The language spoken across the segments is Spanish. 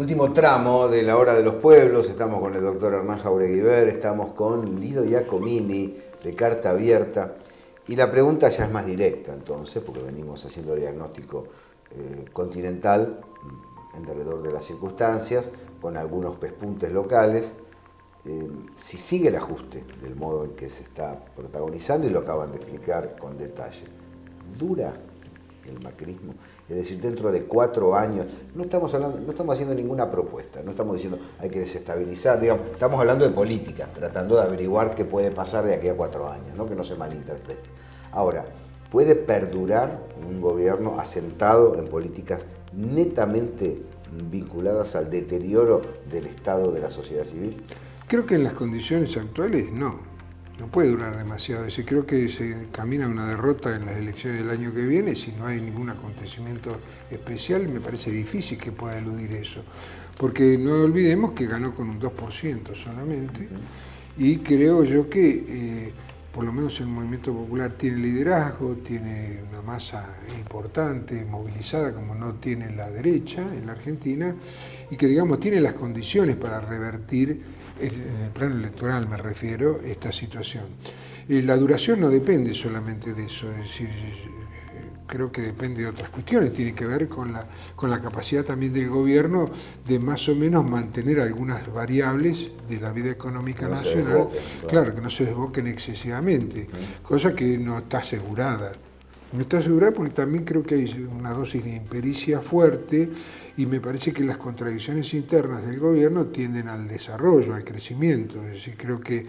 Último tramo de la Hora de los Pueblos, estamos con el doctor Hernán Jáuregui Ver, estamos con Lido Giacomini de Carta Abierta y la pregunta ya es más directa entonces, porque venimos haciendo diagnóstico continental en derredor de las circunstancias, con algunos pespuntes locales, si sigue el ajuste del modo en que se está protagonizando y lo acaban de explicar con detalle, ¿dura el macrismo? Es decir, dentro de 4 años, no estamos haciendo ninguna propuesta, no estamos diciendo hay que desestabilizar, digamos, estamos hablando de política, tratando de averiguar qué puede pasar de aquí a 4 años, ¿no? Que no se malinterprete. Ahora, ¿puede perdurar un gobierno asentado en políticas netamente vinculadas al deterioro del estado de la sociedad civil? Creo que en las condiciones actuales no puede durar demasiado. Creo que se camina una derrota en las elecciones del año que viene. Si no hay ningún acontecimiento especial, me parece difícil que pueda eludir eso. Porque no olvidemos que ganó con un 2% solamente. Y creo yo que por lo menos el movimiento popular tiene liderazgo, tiene una masa importante, movilizada, como no tiene la derecha en la Argentina, y que, digamos, tiene las condiciones para revertir, en el plano electoral me refiero, esta situación. La duración no depende solamente de eso, es decir, creo que depende de otras cuestiones, tiene que ver con la capacidad también del gobierno de más o menos mantener algunas variables de la vida económica nacional, claro, que no se desboquen excesivamente, cosa que no está asegurada. No está asegurada porque también creo que hay una dosis de impericia fuerte y me parece que las contradicciones internas del gobierno tienden al desarrollo, al crecimiento. Es decir, creo que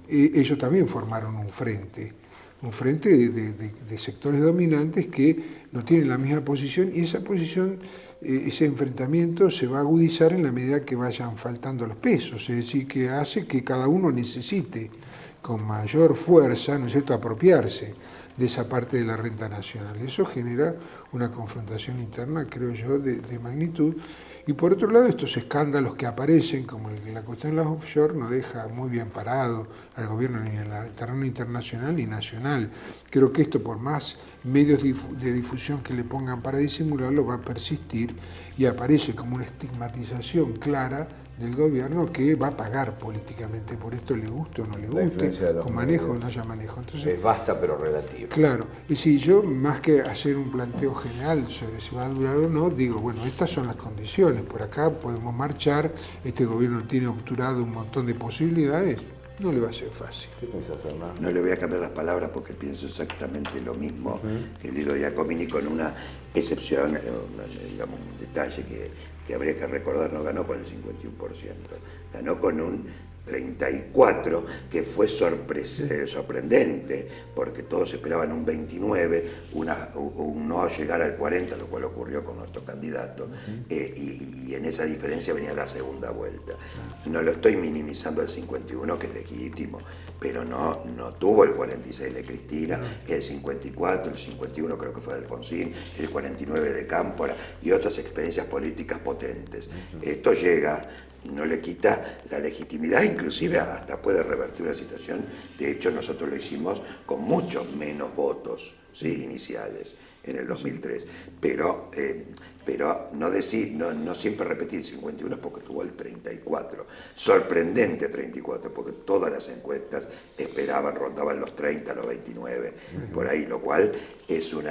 ellos también formaron un frente de sectores dominantes que no tienen la misma posición y esa posición, ese enfrentamiento se va a agudizar en la medida que vayan faltando los pesos, es decir, que hace que cada uno necesite con mayor fuerza, ¿no es cierto?, apropiarse de esa parte de la renta nacional. Eso genera una confrontación interna, creo yo, de magnitud. Y por otro lado, estos escándalos que aparecen, como la cuestión de las offshore, no deja muy bien parado al gobierno ni en el terreno internacional ni nacional. Creo que esto, por más medios de difusión que le pongan para disimularlo, va a persistir y aparece como una estigmatización clara del gobierno que va a pagar políticamente por esto, le guste o no le guste, con manejo o no haya manejo. Entonces, es basta pero relativo. Claro, y si yo, más que hacer un planteo general sobre si va a durar o no, digo, bueno, estas son las condiciones, por acá podemos marchar, este gobierno tiene obturado un montón de posibilidades, no le va a ser fácil. ¿Qué pensás, Hernán? No le voy a cambiar las palabras porque pienso exactamente lo mismo que Lido Giacomini, con una excepción, digamos, un detalle que habría que recordar: no ganó con el 51%, ganó con un 34%, que fue sorprendente, porque todos esperaban un 29%, un no llegar al 40%, lo cual ocurrió con nuestro candidato, y en esa diferencia venía la segunda vuelta. No lo estoy minimizando el 51%, que es legítimo, pero no tuvo el 46% de Cristina, el 54%, el 51% creo que fue de Alfonsín, el 49% de Cámpora y otras experiencias políticas potentes. Esto llega, no le quita la legitimidad, inclusive hasta puede revertir una situación. De hecho, nosotros lo hicimos con muchos menos votos, ¿sí?, iniciales en el 2003, pero no siempre repetir 51 porque tuvo el 34, sorprendente 34, porque todas las encuestas rondaban los 30, los 29, por ahí, lo cual es un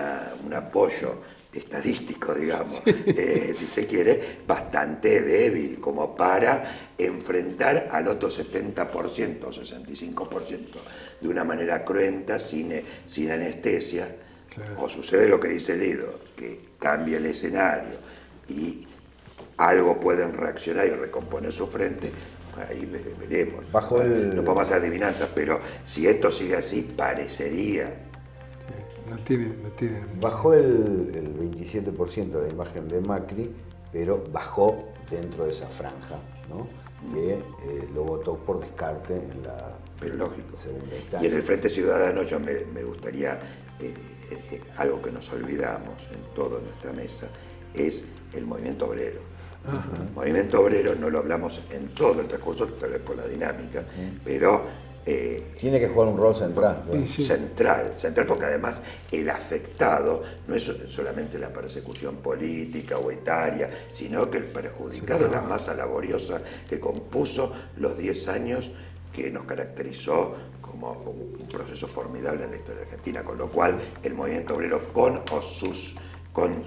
apoyo estadístico, digamos, si se quiere, bastante débil como para enfrentar al otro 70% o 65% de una manera cruenta, sin anestesia. Claro. O sucede lo que dice Lido, que cambia el escenario y algo pueden reaccionar y recomponer su frente. Ahí veremos. No podemos hacer adivinanzas, pero si esto sigue así, parecería. No tiene. Bajó el 27% la imagen de Macri, pero bajó dentro de esa franja, ¿no?, que lo votó por descarte en la segunda instancia. Y en el Frente Ciudadano yo me gustaría, algo que nos olvidamos en toda nuestra mesa, es el movimiento obrero. El movimiento obrero no lo hablamos en todo el transcurso por la dinámica, pero Tiene que jugar un rol central. ¿no? Sí. Central, porque además el afectado no es solamente la persecución política o etaria, sino que el perjudicado es la masa laboriosa que compuso los 10 años que nos caracterizó como un proceso formidable en la historia argentina, con lo cual el movimiento obrero con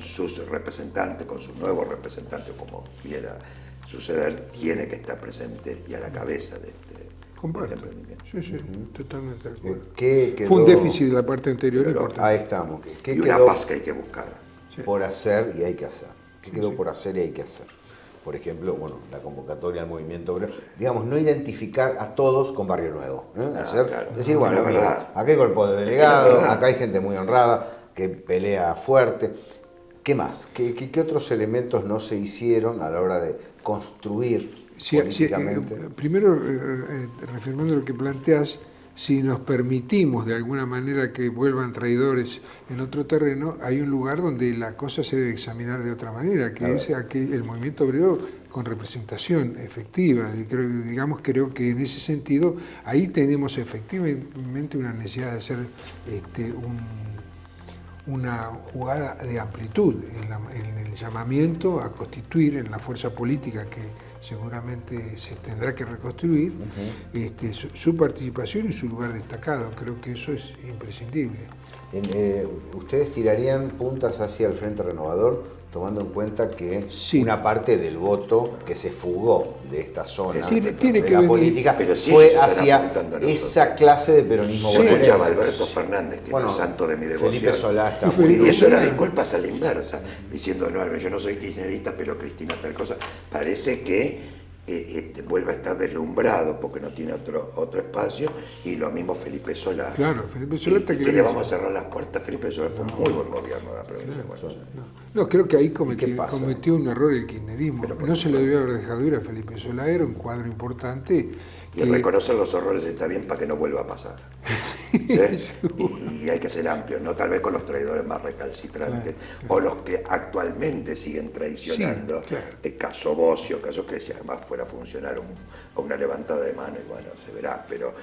sus representantes, con sus nuevos representantes, como quiera suceder, tiene que estar presente y a la cabeza de este emprendimiento. Sí, totalmente de acuerdo. ¿Qué Fue un quedó? déficit de la parte anterior importante. Ahí estamos. ¿Qué Y una quedó paz que hay que buscar. por hacer y hay que hacer? ¿Qué quedó por hacer y hay que hacer? Por ejemplo, bueno, la convocatoria al movimiento obrero, digamos, no identificar a todos con Barrio Nuevo. Decir, bueno, la verdad, acá hay cuerpo de delegado, acá hay gente muy honrada, que pelea fuerte. ¿Qué más? ¿Qué otros elementos no se hicieron a la hora de construir políticamente? Primero, reafirmando lo que planteás, si nos permitimos de alguna manera que vuelvan traidores en otro terreno, hay un lugar donde la cosa se debe examinar de otra manera, que es el movimiento obrero con representación efectiva. Y creo que en ese sentido ahí tenemos efectivamente una necesidad de hacer una jugada de amplitud en el llamamiento a constituir en la fuerza política que seguramente se tendrá que reconstruir, su participación y su lugar destacado. Creo que eso es imprescindible. ¿Ustedes tirarían puntas hacia el Frente Renovador, tomando en cuenta que Sí. una parte del voto que se fugó de esta zona Tiene de que la venir, política pero sí fue se están hacia apuntando a nosotros. esa clase de peronismo Sí. bonaerense? Escuchaba a Alberto Fernández, que no es santo de mi devoción. Felipe Solá está Y Felipe Pidiendo Solá. las disculpas a la inversa, diciendo, no, yo no soy kirchnerista, pero Cristina tal cosa. Parece que vuelve a estar deslumbrado porque no tiene otro espacio, y lo mismo Felipe Solá. Claro, Felipe Solá está que le vamos a cerrar las puertas. Felipe Solá fue un muy buen gobierno de la provincia de Buenos Aires. No, creo que ahí qué pasa? cometió un error el kirchnerismo. No se lo debió haber dejado ir a Felipe Solá, era un cuadro importante. Y reconocer los errores está bien para que no vuelva a pasar. ¿Sí? Y hay que ser amplios, ¿no? Tal vez con los traidores más recalcitrantes, o los que actualmente siguen traicionando. Sí, claro. Caso Bocio, caso que si además fuera a funcionar una levantada de mano, y bueno, se verá, pero...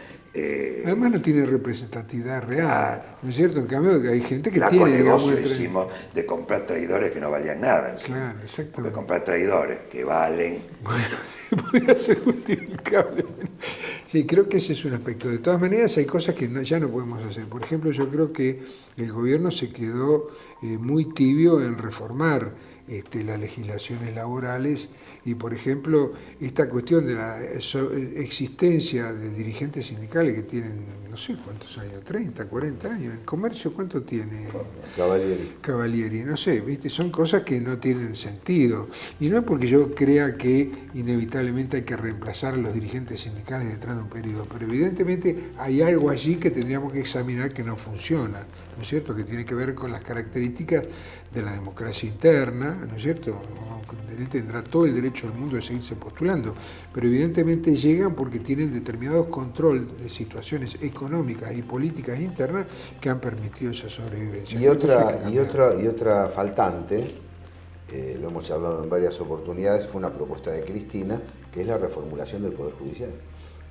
Además no tiene representatividad real, Claro. ¿no es cierto? En cambio hay gente que flaco tiene... negocio digamos, hicimos de comprar traidores que no valían nada. encima. Claro, Porque exactamente. comprar traidores que valen... Podría ser justificable. Sí, creo que ese es un aspecto. De todas maneras, hay cosas que ya no podemos hacer. Por ejemplo, yo creo que el gobierno se quedó muy tibio en reformar las legislaciones laborales y, por ejemplo, esta cuestión de la existencia de dirigentes sindicales que tienen, no sé cuántos años, 30, 40 años. ¿El comercio cuánto tiene? Cavalieri, no sé, ¿viste? Son cosas que no tienen sentido. Y no es porque yo crea que inevitablemente hay que reemplazar a los dirigentes sindicales detrás de un periodo, pero evidentemente hay algo allí que tendríamos que examinar que no funciona, ¿no es cierto? Que tiene que ver con las características de la democracia interna, ¿no es cierto? Él tendrá todo el derecho del mundo de seguirse postulando, pero evidentemente llegan porque tienen determinados control de situaciones económicas y políticas internas que han permitido esa sobrevivencia. Y otra faltante, lo hemos hablado en varias oportunidades, fue una propuesta de Cristina, que es la reformulación del Poder Judicial,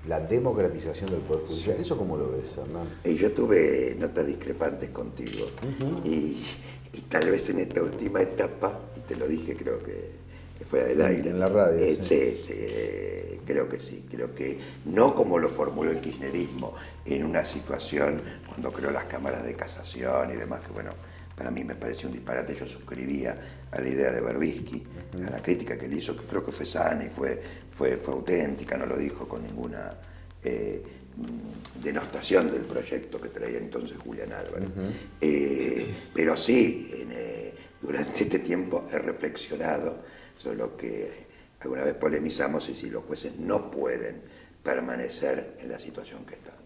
la democratización del Poder Judicial. ¿Eso cómo lo ves, Hernán? Yo tuve notas discrepantes contigo, y tal vez en esta última etapa, y te lo dije, creo que fuera del aire. En la radio. Sí, creo que sí. Creo que no como lo formuló el kirchnerismo en una situación cuando creó las cámaras de casación y demás, que bueno, para mí me pareció un disparate. Yo suscribía a la idea de Berbisky, a la crítica que él hizo, que creo que fue sana y fue auténtica, no lo dijo con ninguna denostación del proyecto que traía entonces Julián Álvarez. Pero sí, durante este tiempo he reflexionado sobre lo que alguna vez polemizamos, y si los jueces no pueden permanecer en la situación que están.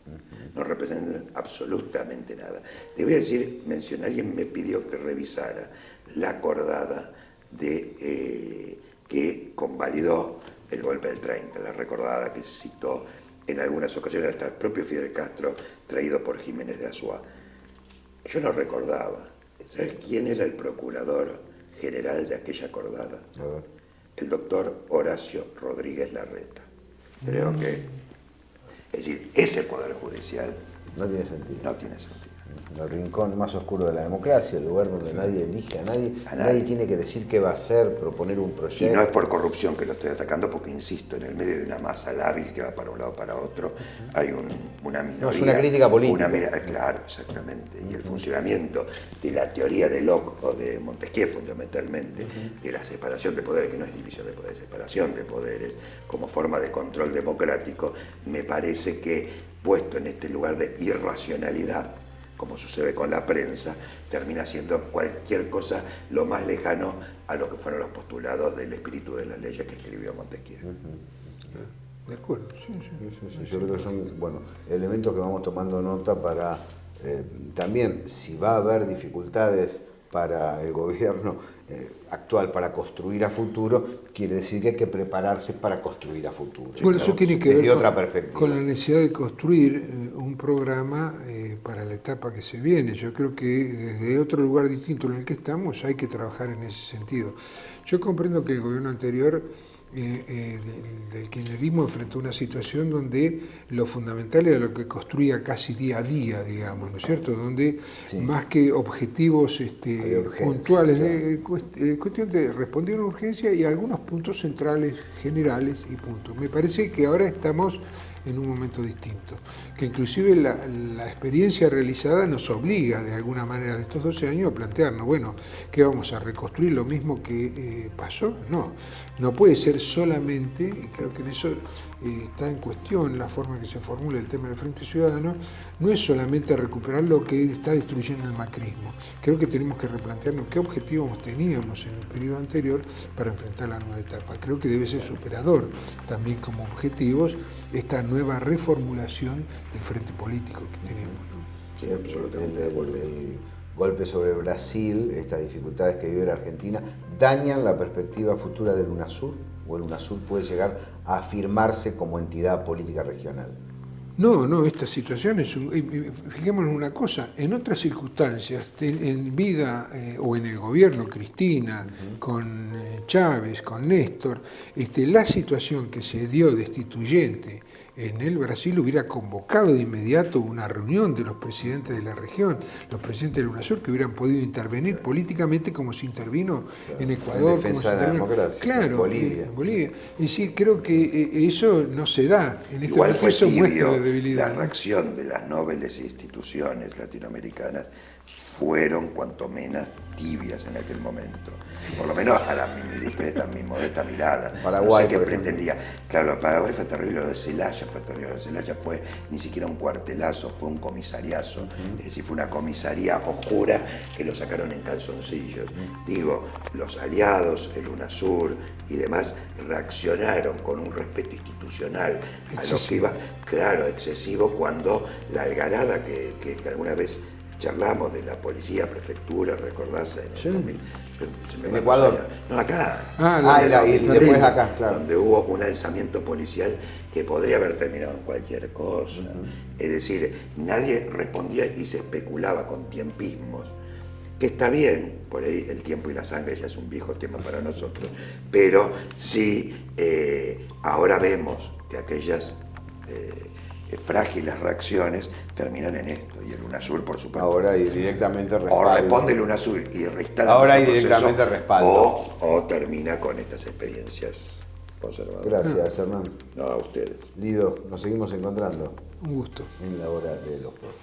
No representan absolutamente nada. Te voy a decir, alguien me pidió que revisara la acordada que convalidó el golpe del 30, la recordada que se citó en algunas ocasiones hasta el propio Fidel Castro, traído por Jiménez de Azúa. Yo no recordaba. ¿Sabes quién era el procurador general de aquella acordada? El doctor Horacio Rodríguez Larreta. Creo que Es decir, ese Poder Judicial No tiene sentido. no tiene sentido. El rincón más oscuro de la democracia, el lugar donde nadie elige a nadie. A Nadie nadie. tiene que decir qué va a hacer, proponer un proyecto. Y no es por corrupción que lo estoy atacando, porque insisto, en el medio de una masa lábil que va para un lado o para otro, hay una minoría. No, es una crítica política. Claro, exactamente. Y el funcionamiento de la teoría de Locke o de Montesquieu, fundamentalmente, de la separación de poderes, que no es división de poderes, separación de poderes, como forma de control democrático, me parece que, puesto en este lugar de irracionalidad, como sucede con la prensa, termina siendo cualquier cosa lo más lejano a lo que fueron los postulados del espíritu de las leyes que escribió Montesquieu. De acuerdo, sí. Yo creo que son elementos que vamos tomando nota para también, si va a haber dificultades para el gobierno actual para construir a futuro, quiere decir que hay que prepararse para construir a futuro. Bueno, eso tiene que ver otra perspectiva. con la necesidad de construir un programa para la etapa que se viene. Yo creo que desde otro lugar distinto en el que estamos hay que trabajar en ese sentido. Yo comprendo que el gobierno anterior del kirchnerismo enfrentó una situación donde lo fundamental era lo que construía casi día a día, digamos, ¿no es cierto? Donde más que objetivos puntuales, cuestión de responder a una urgencia y algunos puntos centrales, generales y puntos. Me parece que ahora estamos en un momento distinto, que inclusive la experiencia realizada nos obliga de alguna manera de estos 12 años a plantearnos, bueno, ¿qué vamos a reconstruir lo mismo que pasó? No puede ser solamente, y creo que en eso está en cuestión la forma que se formula el tema del Frente Ciudadano, no es solamente recuperar lo que está destruyendo el macrismo. Creo que tenemos que replantearnos qué objetivos teníamos en el periodo anterior para enfrentar la nueva etapa. Creo que debe ser superador también como objetivos esta nueva reformulación del frente político que tenemos, ¿no? Sí, absolutamente de acuerdo. El golpe sobre Brasil, estas dificultades que vive la Argentina, ¿dañan la perspectiva futura del UNASUR? ¿O el UNASUR puede llegar a afirmarse como entidad política regional? No, esta situación es... Fijémonos en una cosa, en otras circunstancias, en vida o en el gobierno Cristina, con Chávez, con Néstor, la situación que se dio destituyente en el Brasil hubiera convocado de inmediato una reunión de los presidentes de la región, los presidentes del UNASUR, que hubieran podido intervenir políticamente como se intervino en Ecuador, en defensa de la democracia, claro, en Bolivia. Es decir, creo que eso no se da. En este Igual fue eso muestra tibio, la debilidad. la reacción de las nobles instituciones latinoamericanas fueron cuanto menos tibias en aquel momento. Por lo menos a mi discreta, mi modesta mirada. Paraguay, no sé qué por pretendía. Claro, Paraguay fue terrible, lo de Celaya fue terrible. Lo de Celaya fue ni siquiera un cuartelazo, fue un comisariazo. Es decir, fue una comisaría oscura que lo sacaron en calzoncillos. Digo, los aliados, el UNASUR y demás reaccionaron con un respeto institucional a lo que iba, claro, excesivo, cuando la algarada que alguna vez charlamos de la policía, prefectura, recordás, en Ecuador. No, acá. Y después acá, claro. Donde hubo un alzamiento policial que podría haber terminado en cualquier cosa. Es decir, nadie respondía y se especulaba con tiempismos, que está bien, por ahí el tiempo y la sangre ya es un viejo tema para nosotros, pero sí, ahora vemos que aquellas frágiles reacciones terminan en esto, y el UNASUR, por supuesto. Ahora hay directamente respaldo. O responde el UNASUR y reinstala ahora hay el proceso, directamente respaldo. o termina con estas experiencias conservadoras. Gracias, Hernán. No, a ustedes. Lido, nos seguimos encontrando Un gusto. en la hora de los pueblos.